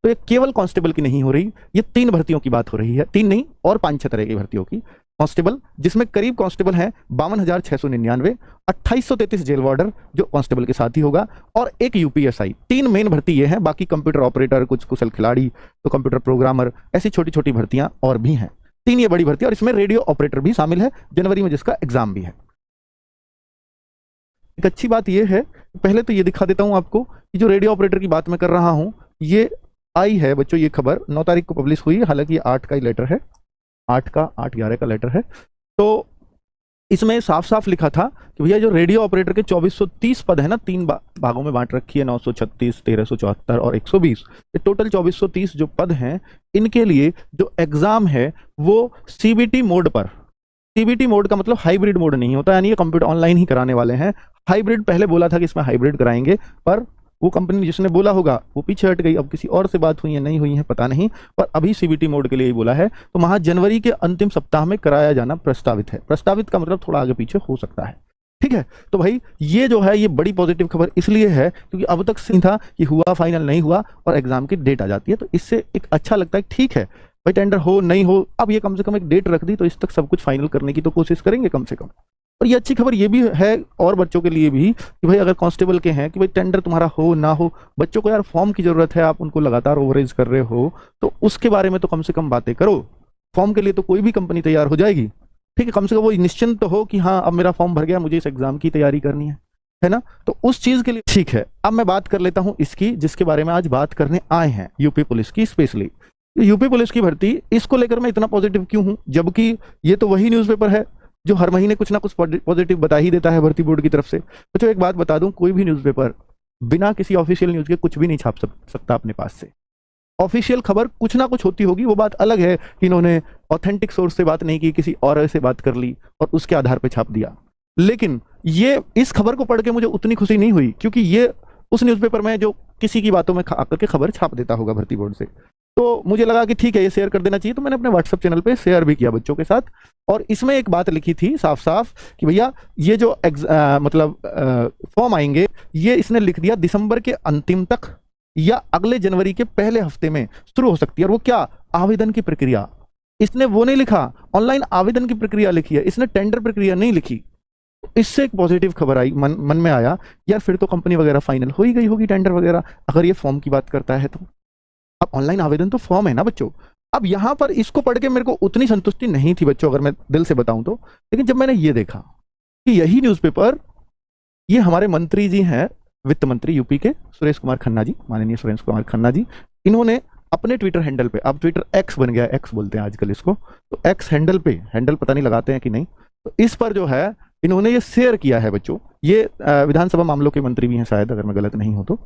तो ये केवल कांस्टेबल की नहीं हो रही, ये 3 भर्तियों की बात हो रही है, 3 नहीं और 5-6 तरह की भर्तियों की। कांस्टेबल, जिसमें करीब कांस्टेबल हैं 52,699, 2833 जेल वार्डर जो कांस्टेबल के साथ ही होगा, और एक यूपीएसआई। 3 मेन भर्ती ये हैं, बाकी कंप्यूटर ऑपरेटर, कुछ कुशल खिलाड़ी, तो कंप्यूटर प्रोग्रामर, ऐसी छोटी छोटी भर्तियां और भी हैं। 3 ये बड़ी भर्ती, और इसमें रेडियो ऑपरेटर भी शामिल है जनवरी में, जिसका एग्जाम भी है। एक अच्छी बात यह है, पहले तो ये दिखा देता हूं आपको कि जो रेडियो ऑपरेटर की बात मैं कर रहा हूं, ये आई है बच्चों, ये खबर 9 तारीख को पब्लिश हुई है, हालांकि ये 8 का ही लेटर है, 8/11 का लेटर है। तो इसमें साफ साफ लिखा था कि भैया जो रेडियो ऑपरेटर के 2430 पद है ना, 3 भागों में बांट रखी है, 936, 1374 और 120, ये टोटल 2430 जो पद हैं, इनके लिए जो एग्जाम है वो सीबीटी मोड पर। सीबीटी मोड का मतलब हाइब्रिड मोड नहीं होता, यानी ये कंप्यूटर ऑनलाइन ही कराने वाले हैं। हाइब्रिड पहले बोला था कि इसमें हाइब्रिड कराएंगे, पर वो कंपनी जिसने बोला होगा वो पीछे हट गई, अब किसी और से बात हुई है नहीं हुई है पता नहीं, पर अभी सीबीटी मोड के लिए ही बोला है। तो वहां जनवरी के अंतिम सप्ताह में कराया जाना प्रस्तावित है। प्रस्तावित का मतलब थोड़ा आगे पीछे हो सकता है, ठीक है। तो भाई ये जो है ये बड़ी पॉजिटिव खबर इसलिए है क्योंकि अब तक नहीं था कि हुआ फाइनल नहीं हुआ और एग्जाम की डेट आ जाती है, तो इससे एक अच्छा लगता है, ठीक है भाई टेंडर हो नहीं हो, अब ये कम से कम एक डेट रख दी, तो इस तक सब कुछ फाइनल करने की तो कोशिश करेंगे कम से कम। और ये अच्छी खबर ये भी है और बच्चों के लिए भी कि भाई अगर कांस्टेबल के हैं कि भाई टेंडर तुम्हारा हो ना हो, बच्चों को यार फॉर्म की जरूरत है, आप उनको लगातार ओवरेज कर रहे हो, तो उसके बारे में तो कम से कम बातें करो। फॉर्म के लिए तो कोई भी कंपनी तैयार हो जाएगी, ठीक है, कम से कम वो निश्चिंत तो हो कि हाँ अब मेरा फॉर्म भर गया, मुझे इस एग्जाम की तैयारी करनी है ना, तो उस चीज के लिए ठीक है। अब मैं बात कर लेता हूं इसकी जिसके बारे में आज बात करने आए हैं, यूपी पुलिस की स्पेशली। यूपी पुलिस की भर्ती, इसको लेकर मैं इतना पॉजिटिव क्यों हूं, जबकि ये तो वही न्यूज़पेपर है जो हर महीने कुछ ना कुछ पॉजिटिव बता ही देता है भर्ती बोर्ड की तरफ से। तो एक बात बता दूं, कोई भी न्यूज़पेपर बिना किसी ऑफिशियल न्यूज़ के कुछ भी नहीं छाप सकता अपने पास से। ऑफिशियल खबर कुछ ना कुछ होती होगी, वो बात अलग है कि इन्होंने ऑथेंटिक सोर्स से बात नहीं की, किसी और से बात कर ली और उसके आधार पर छाप दिया। लेकिन ये इस खबर को पढ़ के मुझे उतनी खुशी नहीं हुई, क्योंकि ये उस न्यूज़पेपर में जो किसी की बातों में आकर के खबर छाप देता होगा भर्ती बोर्ड से, तो मुझे लगा कि ठीक है ये शेयर कर देना चाहिए, तो मैंने अपने व्हाट्सएप चैनल पे शेयर भी किया बच्चों के साथ। और इसमें एक बात लिखी थी साफ साफ कि भैया ये जो फॉर्म आएंगे, ये इसने लिख दिया दिसंबर के अंतिम तक या अगले जनवरी के पहले हफ्ते में शुरू हो सकती है। और वो क्या, आवेदन की प्रक्रिया, इसने वो नहीं लिखा, ऑनलाइन आवेदन की प्रक्रिया लिखी है, इसने टेंडर प्रक्रिया नहीं लिखी। इससे एक पॉजिटिव खबर आई, मन में आया यार फिर तो कंपनी वगैरह फाइनल हो ही गई होगी, टेंडर वगैरह, अगर ये फॉर्म की बात करता है तो। अब ऑनलाइन आवेदन तो फॉर्म है ना बच्चों। अब यहां पर इसको पढ़ के मेरे को उतनी संतुष्टि नहीं थी बच्चों, अगर मैं दिल से बताऊं तो। लेकिन जब मैंने ये देखा कि यही न्यूज़पेपर, ये हमारे मंत्री जी हैं, वित्त मंत्री यूपी के सुरेश कुमार खन्ना जी, माननीय सुरेश कुमार खन्ना जी, इन्होंने अपने ट्विटर हैंडल पे, अब ट्विटर एक्स बन गया, एक्स बोलते हैं आजकल इसको, तो एक्स हैंडल पे, हैंडल पता नहीं लगाते हैं कि नहीं, तो इस पर जो है इन्होंने ये शेयर किया है बच्चों। ये विधानसभा मामलों के मंत्री भी हैं शायद, अगर मैं गलत नहीं हूं तो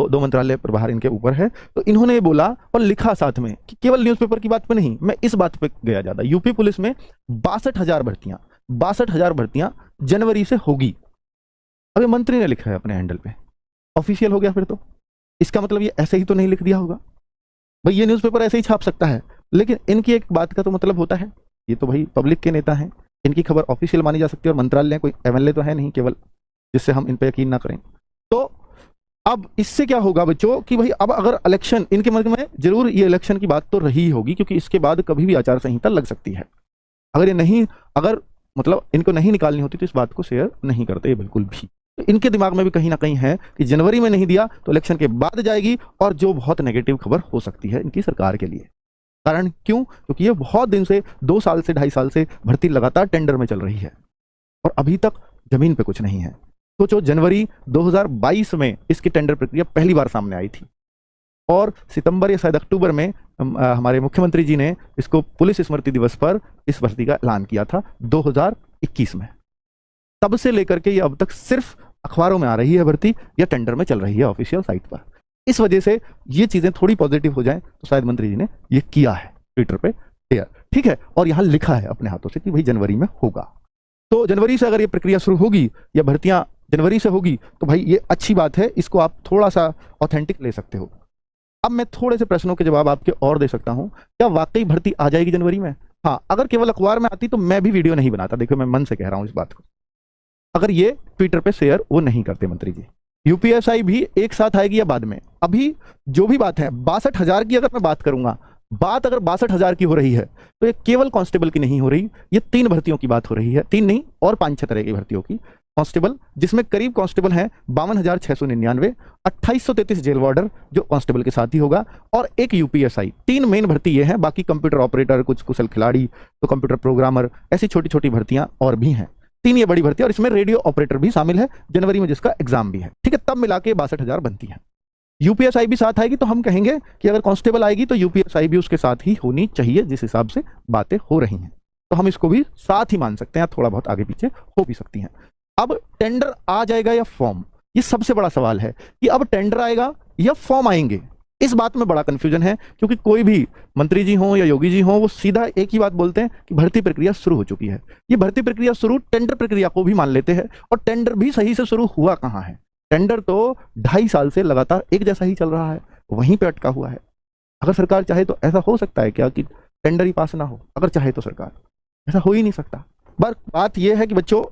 2 मंत्रालय प्रभार इनके ऊपर है। तो इन्होंने ये बोला और लिखा साथ में कि केवल न्यूज़पेपर की बात पे नहीं, मैं इस बात पे गया ज्यादा, यूपी पुलिस में 62,000 भर्तियां जनवरी से होगी। अब ये मंत्री ने लिखा है अपने हैंडल पे, ऑफिशियल हो गया फिर तो। इसका मतलब ये ऐसे ही तो नहीं लिख दिया होगा भाई, ये न्यूज़पेपर ऐसे ही छाप सकता है, लेकिन इनकी एक बात का तो मतलब होता है, ये तो भाई पब्लिक के नेता हैं, इनकी खबर ऑफिशियल मानी जा सकती है, और मंत्रालय कोई एमएलए तो है नहीं केवल जिससे हम इन पर यकीन ना करें। तो अब इससे क्या होगा बच्चों कि भाई अब अगर इलेक्शन, इनके मन में जरूर ये इलेक्शन की बात तो रही होगी, क्योंकि इसके बाद कभी भी आचार संहिता लग सकती है। अगर ये नहीं, अगर मतलब इनको नहीं निकालनी होती तो इस बात को शेयर नहीं करते बिल्कुल भी। तो इनके दिमाग में भी कहीं ना कहीं है कि जनवरी में नहीं दिया तो इलेक्शन के बाद जाएगी, और जो बहुत नेगेटिव खबर हो सकती है इनकी सरकार के लिए। कारण क्यों, क्योंकि ये बहुत दिन से, 2 साल से 2.5 साल से भर्ती लगातार टेंडर में चल रही है और अभी तक जमीन पे कुछ नहीं है। सोचो जनवरी 2022 में इसकी टेंडर प्रक्रिया पहली बार सामने आई थी, और सितंबर या शायद अक्टूबर में हमारे मुख्यमंत्री जी ने इसको पुलिस स्मृति दिवस पर इस भर्ती का ऐलान किया था 2021 में। तब से लेकर के ये अब तक सिर्फ अखबारों में आ रही है भर्ती, या टेंडर में चल रही है ऑफिशियल साइट पर। इस वजह से ये चीजें थोड़ी पॉजिटिव हो जाएं तो शायद मंत्री जी ने ये किया है ट्विटर पे शेयर, ठीक है, और यहां लिखा है अपने हाथों से कि भाई जनवरी में होगा। तो जनवरी से अगर ये प्रक्रिया शुरू होगी या भर्तियां जनवरी से होगी तो भाई ये अच्छी बात है, इसको आप थोड़ा सा ऑथेंटिक ले सकते हो। अब मैं थोड़े से प्रश्नों के जवाब आपके और दे सकता हूं। क्या वाकई भर्ती आ जाएगी जनवरी में? हाँ, अगर केवल अखबार में आती तो मैं भी वीडियो नहीं बनाता, देखो मैं मन से कह रहा हूं इस बात को, अगर ये ट्विटर पे शेयर वो नहीं करते मंत्री जी। यूपीएसआई भी एक साथ आएगी या बाद में? अभी जो भी बात है 62,000 की अगर मैं बात करूंगा, बात अगर 62,000 की हो रही है तो ये केवल कांस्टेबल की नहीं हो रही, ये 3 भर्तियों की बात हो रही है, 3 नहीं और 5-6 तरह की भर्तियों की। कांस्टेबल, जिसमें करीब कांस्टेबल हैं 52,699, 2833 जेल वार्डर जो कांस्टेबल के साथ ही होगा, और एक यूपीएसआई। 3 मेन भर्ती ये हैं, बाकी कंप्यूटर ऑपरेटर, कुछ कुशल खिलाड़ी, तो कंप्यूटर प्रोग्रामर, ऐसी छोटी छोटी भर्तियां और भी हैं। 3 ये बड़ी भर्ती, और इसमें रेडियो ऑपरेटर भी शामिल है, जनवरी में जिसका एग्जाम भी है। ठीक है, तब मिला के 62,000 बनती है। यूपीएसआई भी साथ आएगी तो हम कहेंगे कि अगर कांस्टेबल आएगी तो यूपीएसआई भी उसके साथ ही होनी चाहिए, जिस हिसाब से बातें हो रही हैं। तो हम इसको भी साथ ही मान सकते हैं, थोड़ा बहुत आगे पीछे हो भी सकती हैं। अब टेंडर आ जाएगा या फॉर्म, ये सबसे बड़ा सवाल है कि अब टेंडर आएगा या फॉर्म आएंगे। इस बात में बड़ा कंफ्यूजन है, क्योंकि कोई भी मंत्री जी हो या योगी जी हो, वो सीधा एक ही बात बोलते हैं कि भर्ती प्रक्रिया शुरू हो चुकी है। ये भर्ती प्रक्रिया शुरू टेंडर प्रक्रिया को भी मान लेते हैं, और टेंडर भी सही से शुरू हुआ कहाँ है? टेंडर तो 2.5 साल से लगातार एक जैसा ही चल रहा है, वहीं पे अटका हुआ है। अगर सरकार चाहे तो ऐसा हो सकता है क्या कि टेंडर ही पास ना हो? अगर चाहे तो सरकार, ऐसा हो ही नहीं सकता। बात यह है कि बच्चों,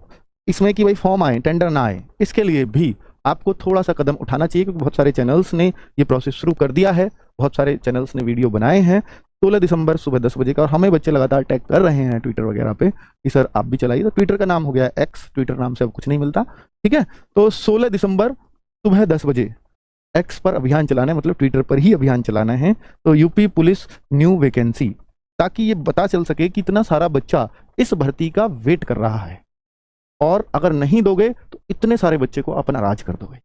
इसमें कि भाई फॉर्म आए टेंडर ना आए, इसके लिए भी आपको थोड़ा सा कदम उठाना चाहिए, क्योंकि बहुत सारे चैनल्स ने ये प्रोसेस शुरू कर दिया है, बहुत सारे चैनल्स ने वीडियो बनाए हैं। 16 दिसंबर सुबह 10 बजे का, और हमें बच्चे लगातार टैग कर रहे हैं ट्विटर वगैरह पे कि सर आप भी चलाइए। तो ट्विटर का नाम हो गया एक्स, ट्विटर नाम से अब कुछ नहीं मिलता। ठीक है, तो 16 दिसंबर सुबह 10 बजे एक्स पर अभियान चलाना है, मतलब ट्विटर पर ही अभियान चलाना है। तो यूपी पुलिस न्यू वैकेंसी, ताकि ये पता चल सके कि इतना सारा बच्चा इस भर्ती का वेट कर रहा है, और अगर नहीं दोगे तो इतने सारे बच्चे को अपना राज कर दोगे।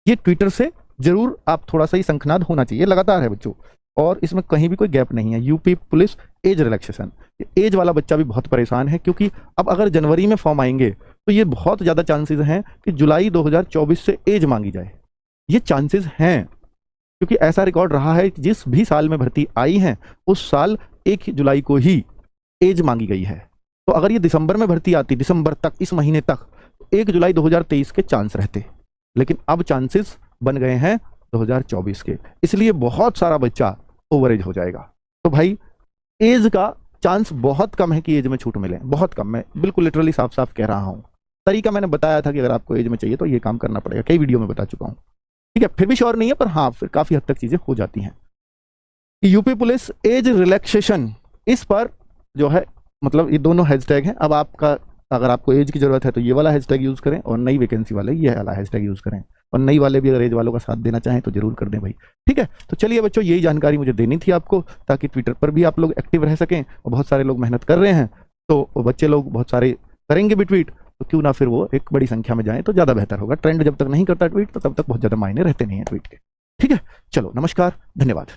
ये ट्विटर से जरूर आप थोड़ा सा ही संखनाद होना चाहिए, लगातार है बच्चों, और इसमें कहीं भी कोई गैप नहीं है। UP police age relaxation, age वाला बच्चा भी बहुत परेशान है, क्योंकि अब अगर जनवरी में फॉर्म आएंगे तो ये बहुत ज़्यादा चांसेस हैं कि जुलाई 2024 से एज मांगी जाए। ये चांसेस हैं, क्योंकि ऐसा रिकॉर्ड रहा है कि जिस भी साल में भर्ती आई है उस साल 1 जुलाई को ही एज मांगी गई है। तो अगर ये दिसंबर में भर्ती आती, दिसंबर तक, इस महीने तक, तो 1 जुलाई 2023 के चांस रहते, लेकिन अब चांसेस बन गए हैं 2024 के, इसलिए बहुत सारा बच्चा ओवर एज हो जाएगा। तो भाई एज का चांस बहुत कम है कि एज में छूट मिले, बहुत कम। मैं बिल्कुल लिटरली साफ साफ कह रहा हूँ। तरीका मैंने बताया था कि अगर आपको एज में चाहिए तो ये काम करना पड़ेगा, कई वीडियो में बता चुका हूँ। ठीक है, फिर भी श्योर नहीं है, पर हाँ फिर काफ़ी हद तक चीज़ें हो जाती हैं। यूपी पुलिस एज रिलैक्सेशन, इस पर जो है, मतलब ये दोनों हैशटैग हैं। अब आपका, अगर आपको एज की जरूरत है तो ये वाला हैशटैग यूज़ करें, और नई वैकेंसी वाले ये वाला हैशटैग यूज़ करें, और नई वाले भी अगर एज वालों का साथ देना चाहें तो जरूर कर दें भाई। ठीक है, तो चलिए बच्चों, यही जानकारी मुझे देनी थी आपको, ताकि ट्विटर पर भी आप लोग एक्टिव रह सकें, और बहुत सारे लोग मेहनत कर रहे हैं, तो बच्चे लोग बहुत सारे करेंगे भी ट्वीट, तो क्यों ना फिर वो एक बड़ी संख्या में जाएं तो ज़्यादा बेहतर होगा। ट्रेंड जब तक नहीं करता ट्वीट, तो तब तक बहुत ज़्यादा मायने रहते नहीं हैं ट्वीट के। ठीक है, चलो नमस्कार, धन्यवाद।